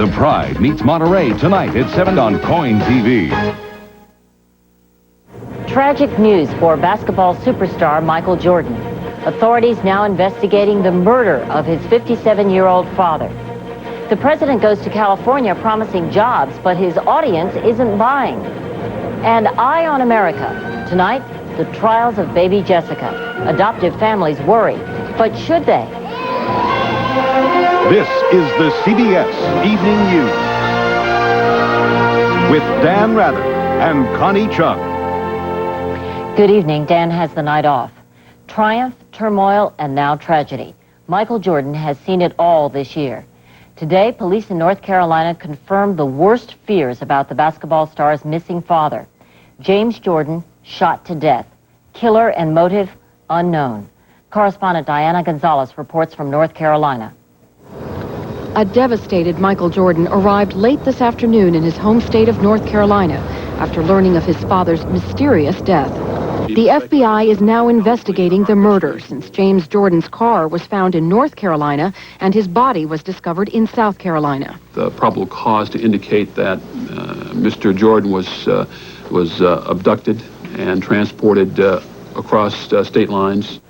The Pride meets Monterey tonight at 7 on Coin TV. Tragic news for basketball superstar Michael Jordan. Authorities now investigating the murder of his 57-year-old father. The president goes to California promising jobs, but his audience isn't buying. And Eye on America. Tonight, the trials of baby Jessica. Adoptive families worry, but should they? This is the CBS Evening News with Dan Rather and Connie Chung. Good evening. Dan has the night off. Triumph, turmoil, and now tragedy. Michael Jordan has seen it all this year. Today, police in North Carolina confirmed the worst fears about the basketball star's missing father. James Jordan shot to death. Killer and motive unknown. Correspondent Diana Gonzalez reports from North Carolina. A devastated Michael Jordan arrived late this afternoon in his home state of North Carolina after learning of his father's mysterious death. The FBI is now investigating the murder since James Jordan's car was found in North Carolina and his body was discovered in South Carolina. The probable cause to indicate that Mr. Jordan was abducted and transported across state lines.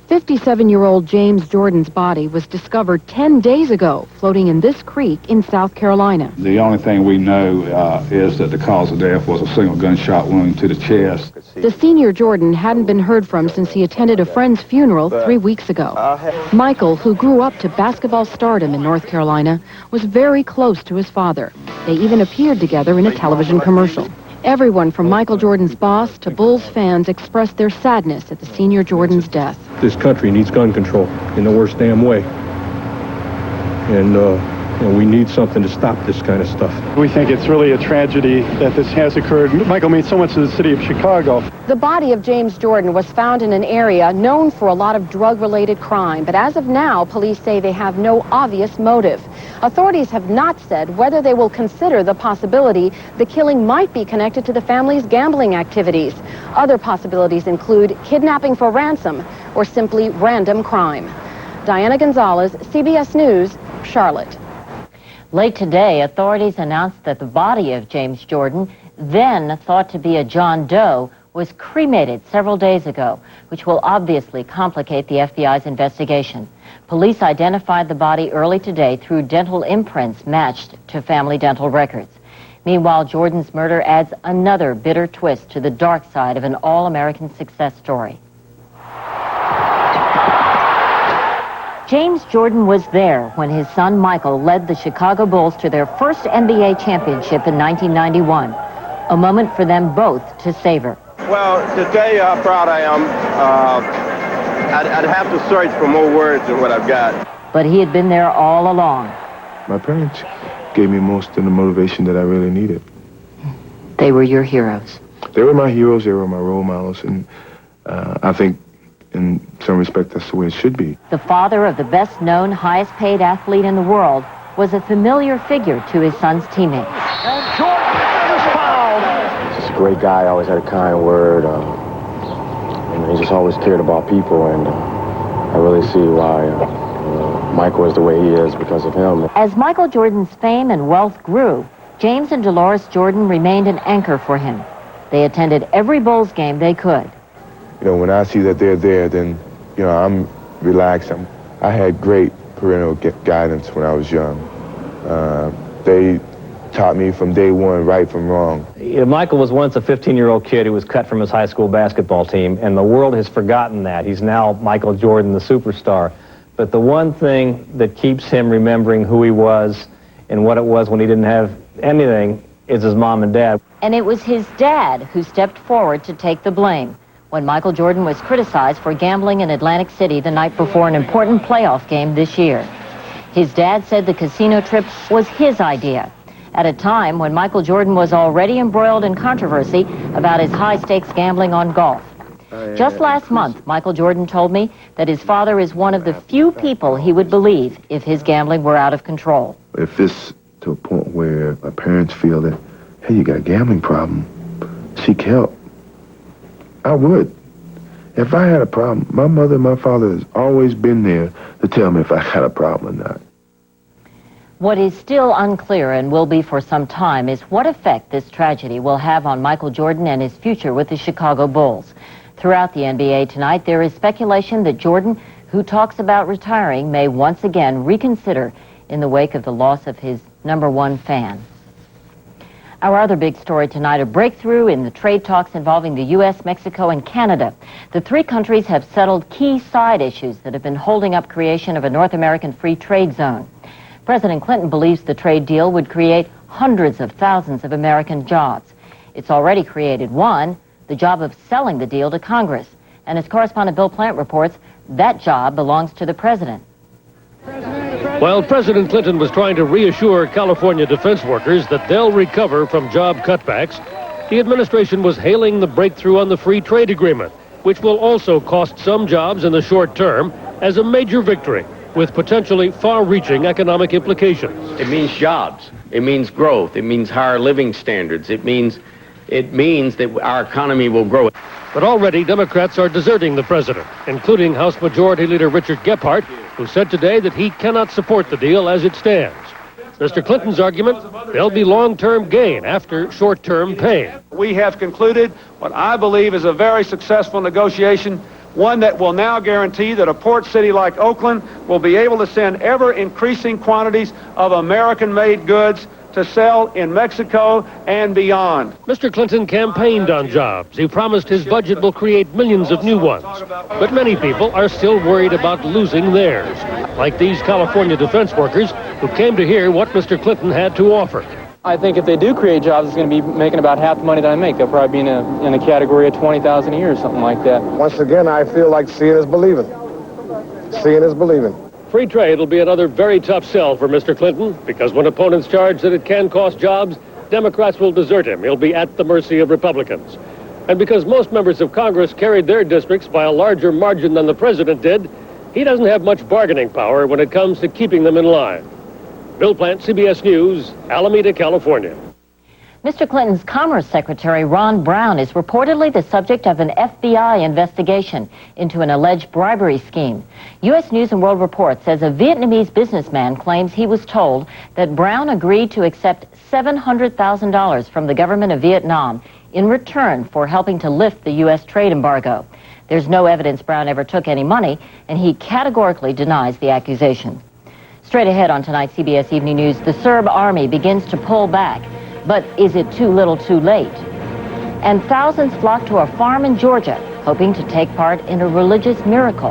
57-year-old James Jordan's body was discovered 10 days ago, floating in this creek in South Carolina. The only thing we know is that the cause of death was a single gunshot wound to the chest. The senior Jordan hadn't been heard from since he attended a friend's funeral 3 weeks ago. Michael, who grew up to basketball stardom in North Carolina, was very close to his father. They even appeared together in a television commercial. Everyone from Michael Jordan's boss to Bulls fans expressed their sadness at the senior Jordan's death. This country needs gun control in the worst damn way. And we need something to stop this kind of stuff. We think it's really a tragedy that this has occurred. Michael means so much to the city of Chicago. The body of James Jordan was found in an area known for a lot of drug-related crime, but as of now, police say they have no obvious motive. Authorities have not said whether they will consider the possibility the killing might be connected to the family's gambling activities. Other possibilities include kidnapping for ransom or simply random crime. Diana Gonzalez, CBS News, Charlotte. Late today, authorities announced that the body of James Jordan, then thought to be a John Doe, was cremated several days ago, which will obviously complicate the FBI's investigation. Police identified the body early today through dental imprints matched to family dental records. Meanwhile, Jordan's murder adds another bitter twist to the dark side of an all-American success story. James Jordan was there when his son Michael led the Chicago Bulls to their first NBA championship in 1991, a moment for them both to savor. Well, to tell you how proud I am, I'd have to search for more words than what I've got. But he had been there all along. My parents gave me most of the motivation that I really needed. They were your heroes. They were my heroes, they were my role models, and I think in some respect that's the way it should be. The father of the best-known, highest-paid athlete in the world was a familiar figure to his son's teammates. And Jordan is fouled. He's just a great guy, always had a kind word. He just always cared about people, and I really see why Michael is the way he is because of him. As Michael Jordan's fame and wealth grew, James and Dolores Jordan remained an anchor for him. They attended every Bulls game they could. You know, when I see that they're there, then, you know, I'm relaxed. I had great parental guidance when I was young. They taught me from day one right from wrong. Michael was once a 15-year-old kid who was cut from his high school basketball team, and the world has forgotten that. He's now Michael Jordan, the superstar. But the one thing that keeps him remembering who he was and what it was when he didn't have anything is his mom and dad. And it was his dad who stepped forward to take the blame when Michael Jordan was criticized for gambling in Atlantic City the night before an important playoff game this year. His dad said the casino trip was his idea, at a time when Michael Jordan was already embroiled in controversy about his high-stakes gambling on golf. Just last month, Michael Jordan told me that his father is one of the few people he would believe if his gambling were out of control. If it's to a point where my parents feel that, hey, you got a gambling problem, seek help, I would. If I had a problem, my mother and my father has always been there to tell me if I had a problem or not. What is still unclear and will be for some time is what effect this tragedy will have on Michael Jordan and his future with the Chicago Bulls. Throughout the NBA tonight, there is speculation that Jordan, who talks about retiring, may once again reconsider in the wake of the loss of his #1 fan. Our other big story tonight, a breakthrough in the trade talks involving the U.S., Mexico, and Canada. The three countries have settled key side issues that have been holding up creation of a North American free trade zone. President Clinton believes the trade deal would create hundreds of thousands of American jobs. It's already created one, the job of selling the deal to Congress. And as correspondent Bill Plant reports, that job belongs to the president. While President Clinton was trying to reassure California defense workers that they'll recover from job cutbacks, the administration was hailing the breakthrough on the free trade agreement, which will also cost some jobs in the short term, as a major victory with potentially far-reaching economic implications. It means jobs. It means growth. It means higher living standards. It means that our economy will grow. But already Democrats are deserting the president, including House Majority Leader Richard Gephardt, who said today that he cannot support the deal as it stands. Mr. Clinton's argument, there'll be long-term gain after short-term pain. We have concluded what I believe is a very successful negotiation, one that will now guarantee that a port city like Oakland will be able to send ever-increasing quantities of American-made goods to sell in Mexico and beyond. Mr. Clinton campaigned on jobs. He promised his budget will create millions of new ones. But many people are still worried about losing theirs, like these California defense workers who came to hear what Mr. Clinton had to offer. I think if they do create jobs, it's going to be making about half the money that I make. They'll probably be in a category of $20,000 a year or something like that. Once again, I feel like seeing is believing. Seeing is believing. Free trade will be another very tough sell for Mr. Clinton, because when opponents charge that it can cost jobs, Democrats will desert him. He'll be at the mercy of Republicans. And because most members of Congress carried their districts by a larger margin than the president did, he doesn't have much bargaining power when it comes to keeping them in line. Bill Plant, CBS News, Alameda, California. Mr. Clinton's Commerce Secretary Ron Brown is reportedly the subject of an FBI investigation into an alleged bribery scheme. U.S. News and World Report says a Vietnamese businessman claims he was told that Brown agreed to accept $700,000 from the government of Vietnam in return for helping to lift the U.S. trade embargo. There's no evidence Brown ever took any money, and he categorically denies the accusation. Straight ahead on tonight's CBS Evening News, the Serb army begins to pull back. But is it too little too late? And thousands flock to a farm in Georgia, hoping to take part in a religious miracle.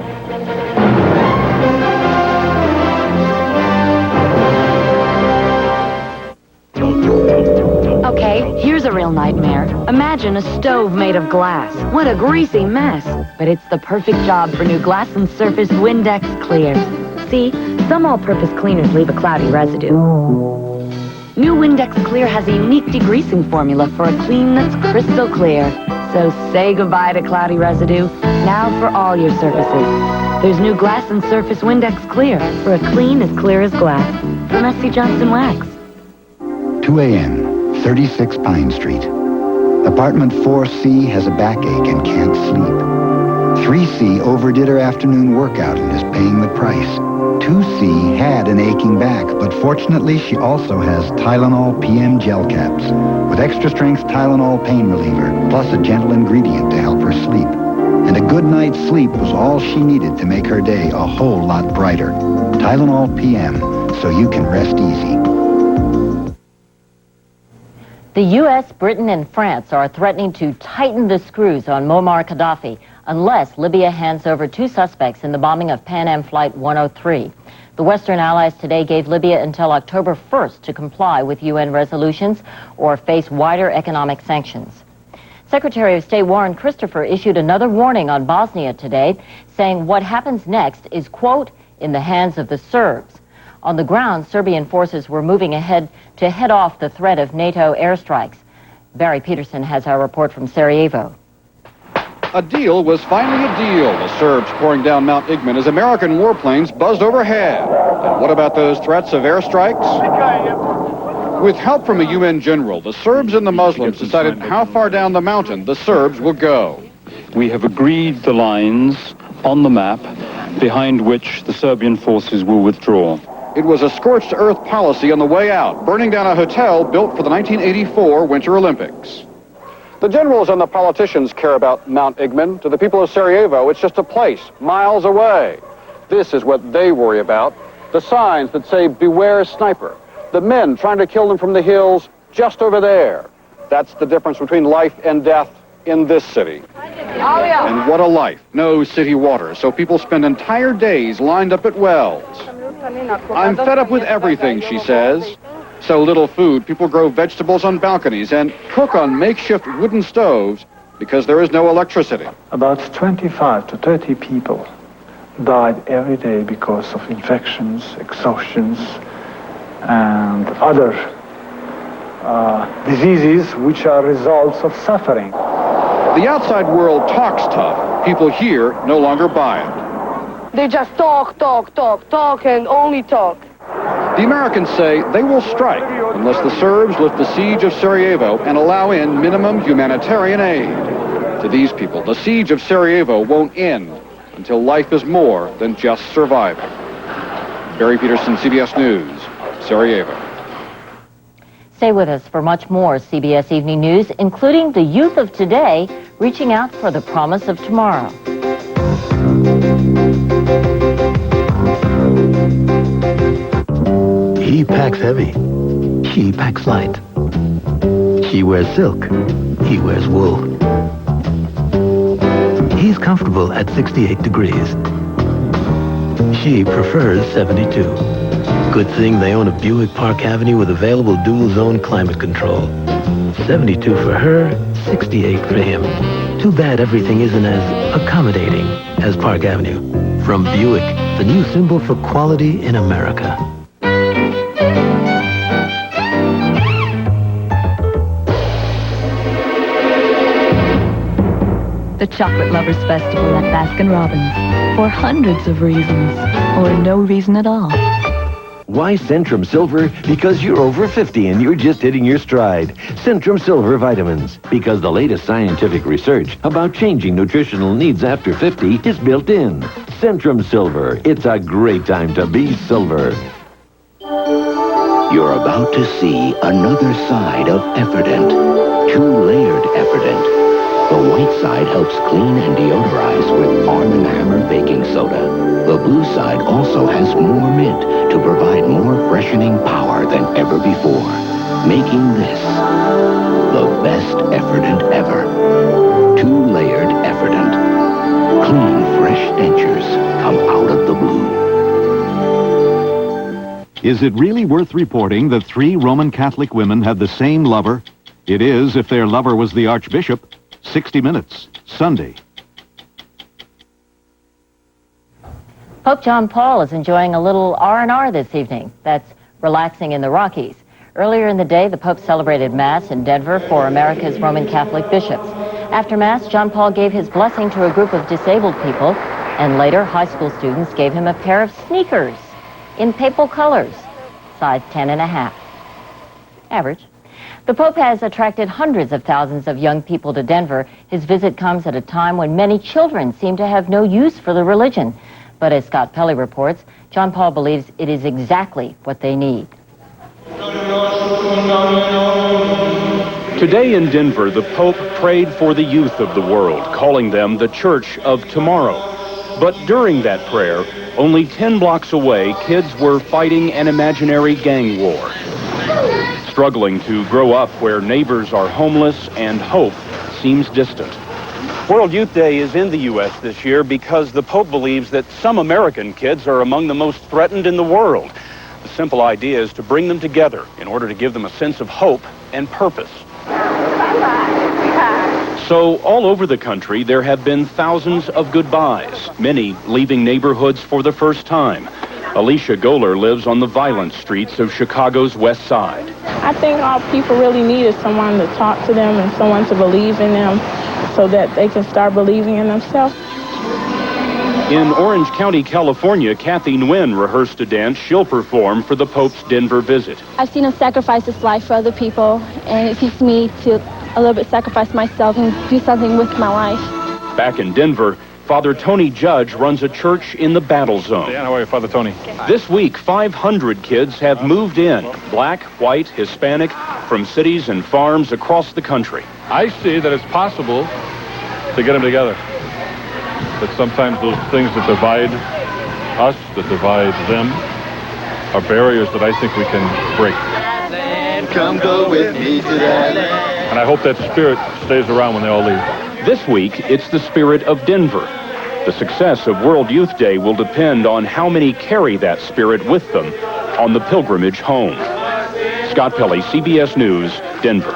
Okay, here's a real nightmare. Imagine a stove made of glass. What a greasy mess. But it's the perfect job for new Glass and Surface Windex Clear. See, some all-purpose cleaners leave a cloudy residue. New Windex Clear has a unique degreasing formula for a clean that's crystal clear. So say goodbye to cloudy residue, now for all your surfaces. There's new Glass and Surface Windex Clear for a clean as clear as glass. From S.C. Johnson Wax. 2 a.m., 36 Pine Street. Apartment 4C has a backache and can't sleep. 3C overdid her afternoon workout and is paying the price. 2C had an aching back, but fortunately she also has Tylenol PM gel caps with extra strength Tylenol pain reliever, plus a gentle ingredient to help her sleep. And a good night's sleep was all she needed to make her day a whole lot brighter. Tylenol PM, so you can rest easy. The U.S., Britain, and France are threatening to tighten the screws on Muammar Gaddafi unless Libya hands over 2 suspects in the bombing of Pan Am Flight 103. The Western allies today gave Libya until October 1st to comply with UN resolutions or face wider economic sanctions. Secretary of State Warren Christopher issued another warning on Bosnia today, saying what happens next is, quote, in the hands of the Serbs. On the ground, Serbian forces were moving ahead to head off the threat of NATO airstrikes. Barry Peterson has our report from Sarajevo. A deal was finally a deal. The Serbs pouring down Mount Igman as American warplanes buzzed overhead. And what about those threats of airstrikes? With help from a UN general, the Serbs and the Muslims decided how far down the mountain the Serbs will go. We have agreed the lines on the map behind which the Serbian forces will withdraw. It was a scorched earth policy on the way out, burning down a hotel built for the 1984 Winter Olympics. The generals and the politicians care about Mount Igman. To the people of Sarajevo, it's just a place miles away. This is what they worry about. The signs that say, beware sniper. The men trying to kill them from the hills just over there. That's the difference between life and death in this city. And what a life. No city water, so people spend entire days lined up at wells. I'm fed up with everything, she says. So little food, people grow vegetables on balconies and cook on makeshift wooden stoves because there is no electricity. About 25 to 30 people died every day because of infections, exhaustions, and other diseases which are results of suffering. The outside world talks tough. People here no longer buy it. They just talk, and only talk. The Americans say they will strike unless the Serbs lift the siege of Sarajevo and allow in minimum humanitarian aid. To these people, the siege of Sarajevo won't end until life is more than just surviving. Barry Peterson, CBS News, Sarajevo. Stay with us for much more CBS Evening News, including the youth of today reaching out for the promise of tomorrow. He packs heavy. She packs light. She wears silk. He wears wool. He's comfortable at 68 degrees. She prefers 72. Good thing they own a Buick Park Avenue with available dual-zone climate control. 72 for her, 68 for him. Too bad everything isn't as accommodating as Park Avenue. From Buick, the new symbol for quality in America. The Chocolate Lovers Festival at Baskin-Robbins. For hundreds of reasons, or no reason at all. Why Centrum Silver? Because you're over 50 and you're just hitting your stride. Centrum Silver vitamins. Because the latest scientific research about changing nutritional needs after 50 is built in. Centrum Silver. It's a great time to be silver. You're about to see another side of Effordent. Two-layered Effordent. The white side helps clean and deodorize with Arm & Hammer baking soda. The blue side also has more mint to provide more freshening power than ever before, making this the best Effordent ever. Two-layered Effordent. Clean, fresh dentures come out of the blue. Is it really worth reporting that 3 Roman Catholic women had the same lover? It is if their lover was the Archbishop. 60 Minutes, Sunday. Pope John Paul is enjoying a little R&R this evening. That's relaxing in the Rockies. Earlier in the day, the Pope celebrated Mass in Denver for America's Roman Catholic bishops. After Mass, John Paul gave his blessing to a group of disabled people, and later, high school students gave him a pair of sneakers in papal colors, size 10.5. Average. The Pope has attracted hundreds of thousands of young people to Denver. His visit comes at a time when many children seem to have no use for the religion. But as Scott Pelley reports, John Paul believes it is exactly what they need. Today in Denver, the Pope prayed for the youth of the world, calling them the Church of Tomorrow. But during that prayer, only 10 blocks away, kids were fighting an imaginary gang war. Struggling to grow up where neighbors are homeless and hope seems distant. World Youth Day is in the U.S. this year because the Pope believes that some American kids are among the most threatened in the world. The simple idea is to bring them together in order to give them a sense of hope and purpose. So all over the country, there have been thousands of goodbyes, many leaving neighborhoods for the first time. Alicia Goler lives on the violent streets of Chicago's West Side. I think all people really need is someone to talk to them and someone to believe in them so that they can start believing in themselves. In Orange County, California, Kathy Nguyen rehearsed a dance she'll perform for the Pope's Denver visit. I've seen him sacrifice his life for other people, and it teaches me to a little bit sacrifice myself and do something with my life. Back in Denver, Father Tony Judge runs a church in the battle zone. Dan, how are you, Father Tony? This week, 500 kids have moved in, black, white, Hispanic, from cities and farms across the country. I see that it's possible to get them together. That sometimes those things that divide us, that divide them, are barriers that I think we can break. Come go with me to that land. And I hope that spirit stays around when they all leave. This week, it's the spirit of Denver. The success of World Youth Day will depend on how many carry that spirit with them on the pilgrimage home. Scott Pelley, CBS News, Denver.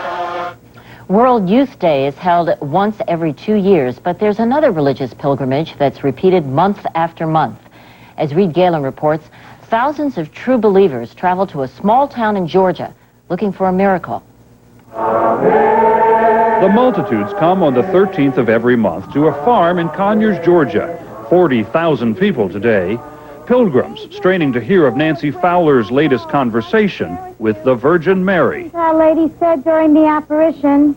World Youth Day is held once every 2 years, but there's another religious pilgrimage that's repeated month after month. As Reed Galen reports, thousands of true believers travel to a small town in Georgia looking for a miracle. The multitudes come on the 13th of every month to a farm in Conyers, Georgia. 40,000 people today. Pilgrims straining to hear of Nancy Fowler's latest conversation with the Virgin Mary. Our Lady said during the apparition,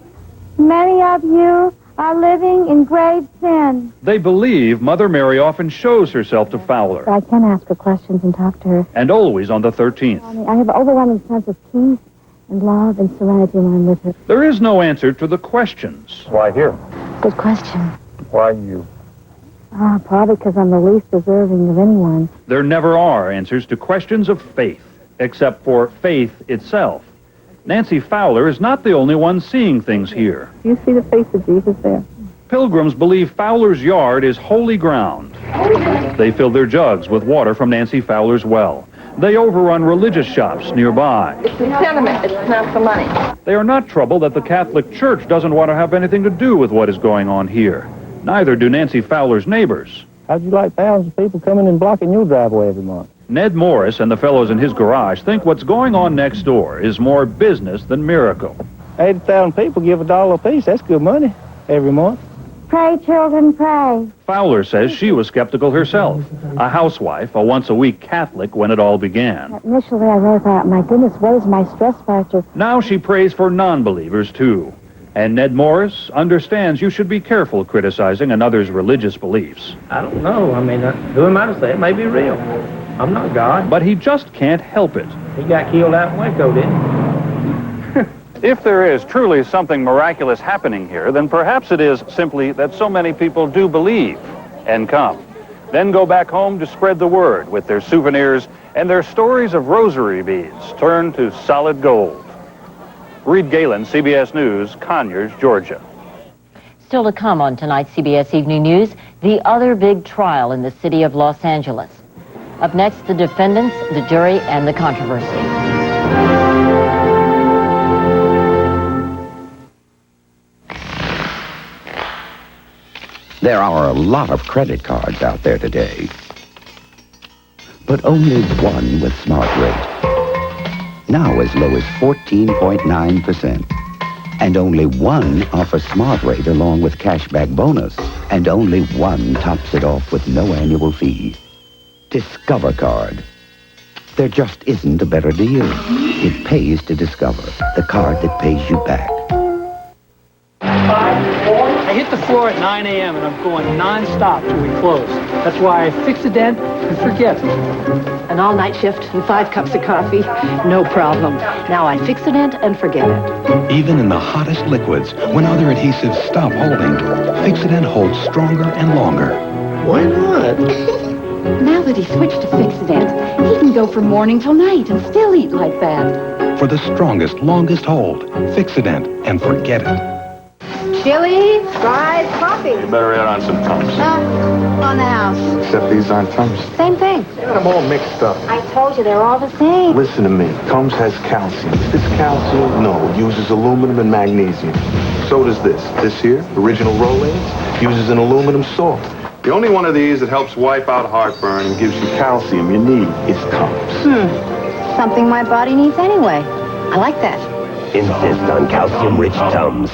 many of you are living in grave sin. They believe Mother Mary often shows herself to Fowler, I can ask her questions and talk to her. and always on the 13th. I have an overwhelming sense of peace and love and serenity when I'm with her. There is no answer to the questions. Why here? Good question. Why you? Probably because I'm the least deserving of anyone. There never are answers to questions of faith, except for faith itself. Nancy Fowler is not the only one seeing things here. Do you see the face of Jesus there? Pilgrims believe Fowler's yard is holy ground. They fill their jugs with water from Nancy Fowler's well. They overrun religious shops nearby. It's the sentiment, it's not the money. They are not troubled that the Catholic Church doesn't want to have anything to do with what is going on here. Neither do Nancy Fowler's neighbors. How'd you like thousands of people coming and blocking your driveway every month? Ned Morris and the fellows in his garage think what's going on next door is more business than miracle. 80,000 people give $1 apiece. That's good money every month. Pray, children, pray. Fowler says she was skeptical herself. A housewife, a once-a-week Catholic when it all began. Initially, I really thought, my goodness, what is my stress factor? Now she prays for non-believers, too. And Ned Morris understands you should be careful criticizing another's religious beliefs. I don't know. I mean, who am I to say it may be real? I'm not God. But he just can't help it. He got killed out in Waco, didn't he? If there is truly something miraculous happening here, then perhaps it is simply that so many people do believe and come. Then go back home to spread the word with their souvenirs and their stories of rosary beads turned to solid gold. Reed Galen, CBS News, Conyers, Georgia. Still to come on tonight's CBS Evening News, the other big trial in the city of Los Angeles. Up next, the defendants, the jury, and the controversy. There are a lot of credit cards out there today, but only one with Smart Rate. Now as low as 14.9%. And only one offers Smart Rate along with cashback bonus. And only one tops it off with no annual fee. Discover Card. There just isn't a better deal. It pays to Discover, the card that pays you back. I hit the floor at 9 a.m. and I'm going non-stop till we close. That's why I fix a dent and forget. An all-night shift and 5 cups of coffee, no problem. Now I fix a dent and forget it. Even in the hottest liquids, when other adhesives stop holding, Fix-A-Dent holds stronger and longer. Why not? Now that he switched to Fix-A-Dent, he can go from morning till night and still eat like that. For the strongest, longest hold, Fix-A-Dent and forget it. Chili, fries, coffee. You better add on some Tums. On the house. Except these aren't Tums. Same thing. They got them all mixed up. I told you they're all the same. Listen to me. Tums has calcium. This calcium, no, uses aluminum and magnesium. So does this. This here, Original Rollins, uses an aluminum salt. The only one of these that helps wipe out heartburn and gives you calcium you need is Tums. Something my body needs anyway. I like that. Insist on calcium-rich Tums.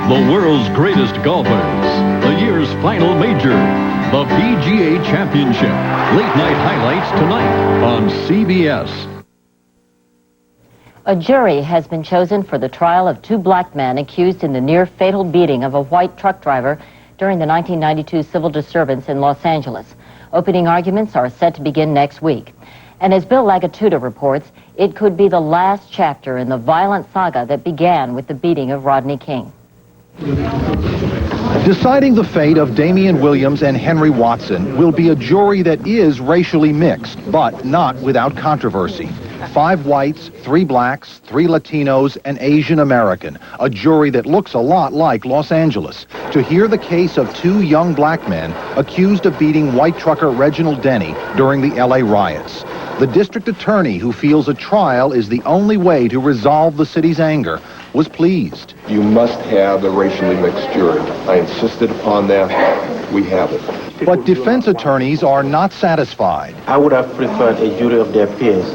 The world's greatest golfers, the year's final major, the PGA Championship. Late night highlights tonight on CBS. A jury has been chosen for the trial of 2 black men accused in the near-fatal beating of a white truck driver during the 1992 civil disturbance in Los Angeles. Opening arguments are set to begin next week. And as Bill Lagatuda reports, it could be the last chapter in the violent saga that began with the beating of Rodney King. Deciding the fate of Damian Williams and Henry Watson will be a jury that is racially mixed, but not without controversy. 5 whites, 3 blacks, 3 Latinos, and Asian American. A jury that looks a lot like Los Angeles. To hear the case of 2 young black men accused of beating white trucker Reginald Denny during the LA riots. The district attorney, who feels a trial is the only way to resolve the city's anger, was pleased. You must have a racially mixed jury. I insisted upon that. We have it. But defense attorneys are not satisfied. I would have preferred a jury of their peers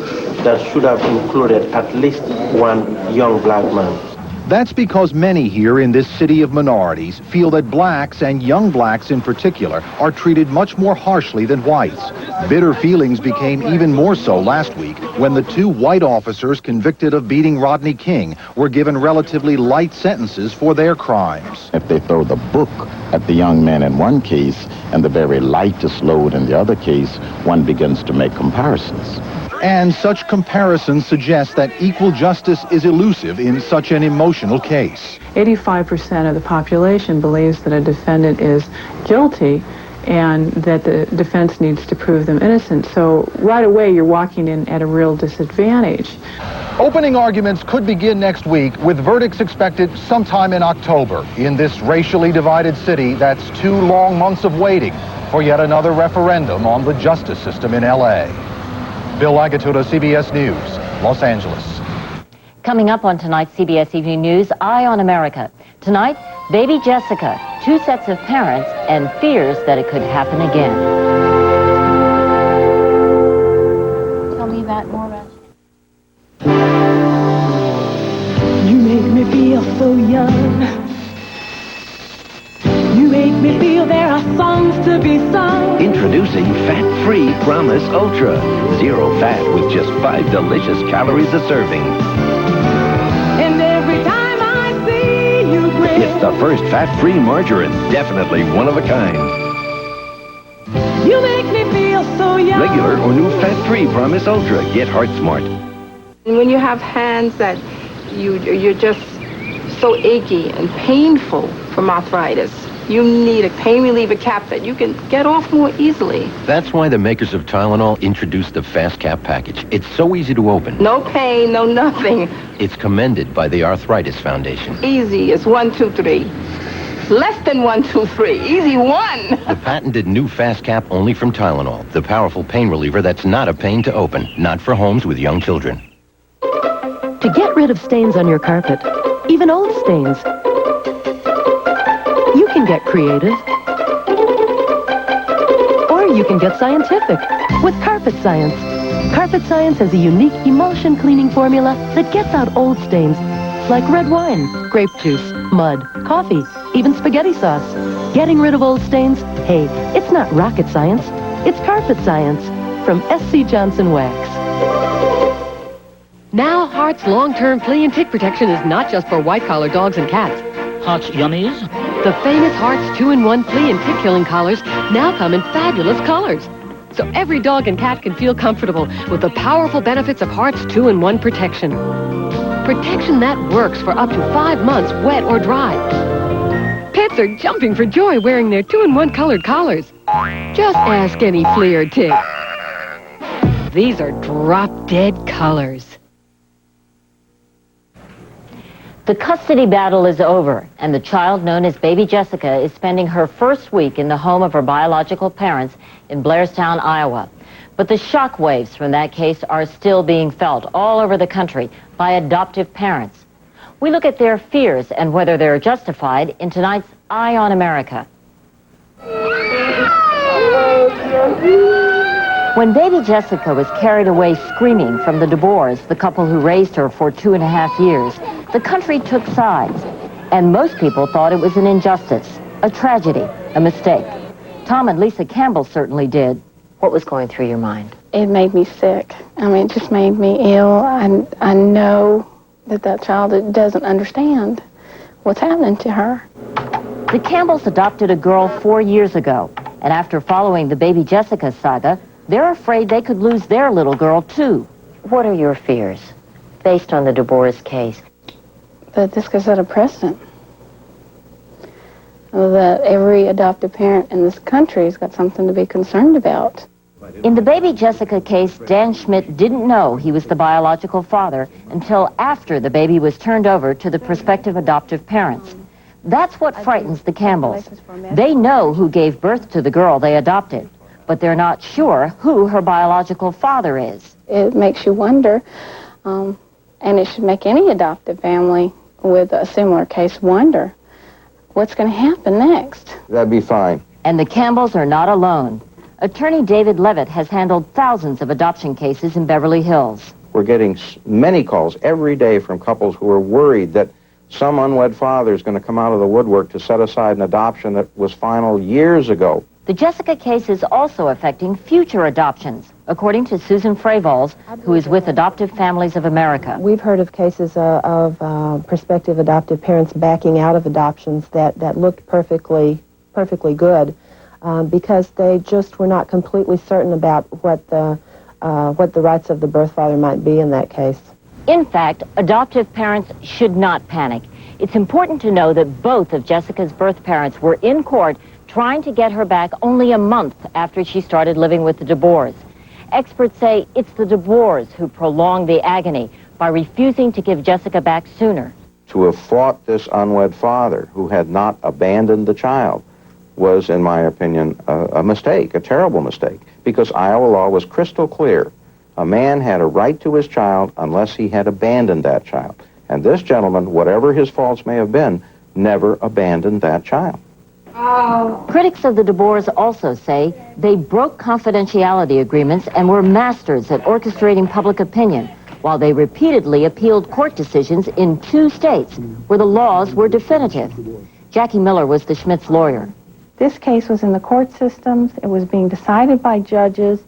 that should have included at least 1 young black man. That's because many here in this city of minorities feel that blacks, and young blacks in particular, are treated much more harshly than whites. Bitter feelings became even more so last week when the 2 white officers convicted of beating Rodney King were given relatively light sentences for their crimes. If they throw the book at the young man in one case and the very lightest load in the other case, one begins to make comparisons. And such comparisons suggest that equal justice is elusive in such an emotional case. 85% of the population believes that a defendant is guilty and that the defense needs to prove them innocent. So right away you're walking in at a real disadvantage. Opening arguments could begin next week, with verdicts expected sometime in October. In this racially divided city, that's 2 long months of waiting for yet another referendum on the justice system in LA. Bill Lagatuda, CBS News, Los Angeles. Coming up on tonight's CBS Evening News, Eye on America. Tonight, baby Jessica, 2 sets of parents, and fears that it could happen again. Tell me about more about You make me feel so young. You make me feel there are songs to be sung. Introducing Fat-Free Promise Ultra. 0 fat with just 5 delicious calories a serving. And every time I see you grin, It's the first fat-free margarine. Definitely one of a kind. you make me feel so young. Regular or new Fat-Free Promise Ultra. Get heart smart. When you have hands that you're just so achy and painful from arthritis, you need a pain reliever cap that you can get off more easily. That's why the makers of Tylenol introduced the Fast Cap package. It's so easy to open. No pain, no nothing. It's commended by the Arthritis Foundation. Easy as 1, 2, 3. Less than 1, 2, 3. Easy 1. The patented new Fast Cap only from Tylenol. The powerful pain reliever that's not a pain to open. Not for homes with young children. To get rid of stains on your carpet, even old stains, you can get creative, or you can get scientific with Carpet Science. Carpet Science has a unique emulsion cleaning formula that gets out old stains like red wine, grape juice, mud, coffee, even spaghetti sauce. Getting rid of old stains? Hey, it's not rocket science. It's Carpet Science from SC Johnson Wax. Now, Hart's long-term flea and tick protection is not just for white-collar dogs and cats. Hart's Yummies? The famous Hart's 2-in-1 flea and tick-killing collars now come in fabulous colors. So every dog and cat can feel comfortable with the powerful benefits of Hart's 2-in-1 protection. Protection that works for up to 5 months, wet or dry. Pets are jumping for joy wearing their 2-in-1 colored collars. Just ask any flea or tick. These are drop-dead colors. The custody battle is over, and the child known as baby Jessica is spending her first week in the home of her biological parents in Blairstown, Iowa. But the shock waves from that case are still being felt all over the country by adoptive parents. We look at their fears and whether they're justified in tonight's Eye on America. When baby Jessica was carried away screaming from the DeBoers, the couple who raised her for 2.5 years, the country took sides, and most people thought it was an injustice, a tragedy, a mistake. Tom and Lisa Campbell certainly did. What was going through your mind? It made me sick. I mean, it just made me ill. I know that child doesn't understand what's happening to her. The Campbells adopted a girl 4 years ago, and after following the baby Jessica saga, they're afraid they could lose their little girl, too. What are your fears, based on the DuBois case? That this could set a precedent. That every adoptive parent in this country has got something to be concerned about. In the baby Jessica case, Dan Schmidt didn't know he was the biological father until after the baby was turned over to the prospective adoptive parents. That's what frightens the Campbells. They know who gave birth to the girl they adopted, but they're not sure who her biological father is. It makes you wonder, and it should make any adoptive family with a similar case wonder, what's going to happen next? That'd be fine. And the Campbells are not alone. Attorney David Levitt has handled thousands of adoption cases in Beverly Hills. We're getting many calls every day from couples who are worried that some unwed father is going to come out of the woodwork to set aside an adoption that was final years ago. The Jessica case is also affecting future adoptions, according to Susan Freyvols, who is with Adoptive Families of America. We've heard of cases of prospective adoptive parents backing out of adoptions that looked perfectly good because they just were not completely certain about what the rights of the birth father might be in that case. In fact, adoptive parents should not panic. It's important to know that both of Jessica's birth parents were in court trying to get her back only a month after she started living with the DuBois. Experts say it's the DuBois who prolonged the agony by refusing to give Jessica back sooner. To have fought this unwed father who had not abandoned the child was, in my opinion, a mistake, a terrible mistake, because Iowa law was crystal clear. A man had a right to his child unless he had abandoned that child. And this gentleman, whatever his faults may have been, never abandoned that child. Critics of the DuBois also say they broke confidentiality agreements and were masters at orchestrating public opinion, while they repeatedly appealed court decisions in 2 states where the laws were definitive. Jackie Miller was the Schmidt's lawyer. This case was in the court systems. It was being decided by judges.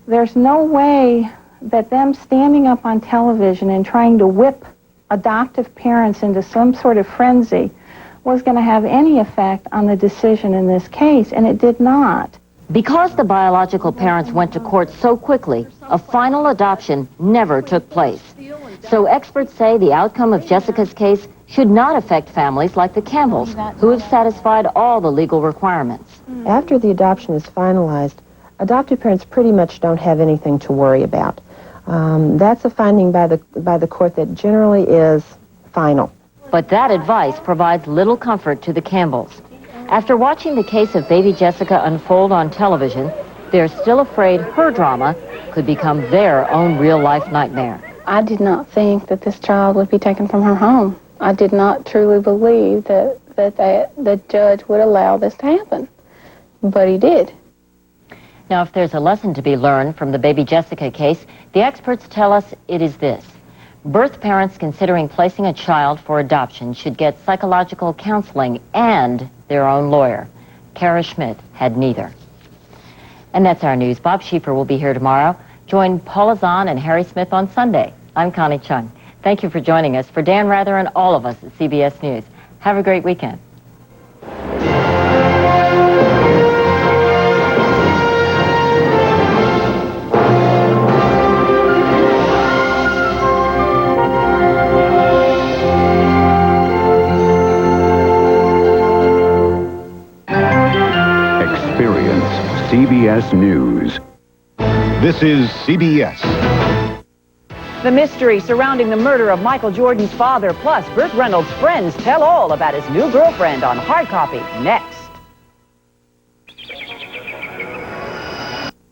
There's no way that them standing up on television and trying to whip adoptive parents into some sort of frenzy was going to have any effect on the decision in this case, and it did not. Because the biological parents went to court so quickly, a final adoption never took place. So experts say the outcome of Jessica's case should not affect families like the Campbells, who have satisfied all the legal requirements. After the adoption is finalized, adoptive parents pretty much don't have anything to worry about. That's a finding by the court that generally is final. But that advice provides little comfort to the Campbells. After watching the case of baby Jessica unfold on television, they're still afraid her drama could become their own real-life nightmare. I did not think that this child would be taken from her home. I did not truly believe that the judge would allow this to happen. But he did. Now, if there's a lesson to be learned from the baby Jessica case, the experts tell us it is this. Birth parents considering placing a child for adoption should get psychological counseling and their own lawyer. Kara Schmidt had neither. And that's our news. Bob Schieffer will be here tomorrow. Join Paula Zahn and Harry Smith on Sunday. I'm Connie Chung. Thank you for joining us. For Dan Rather and all of us at CBS News, have a great weekend. CBS News. This is CBS. The mystery surrounding the murder of Michael Jordan's father, plus Burt Reynolds' friends tell all about his new girlfriend on Hard Copy, next.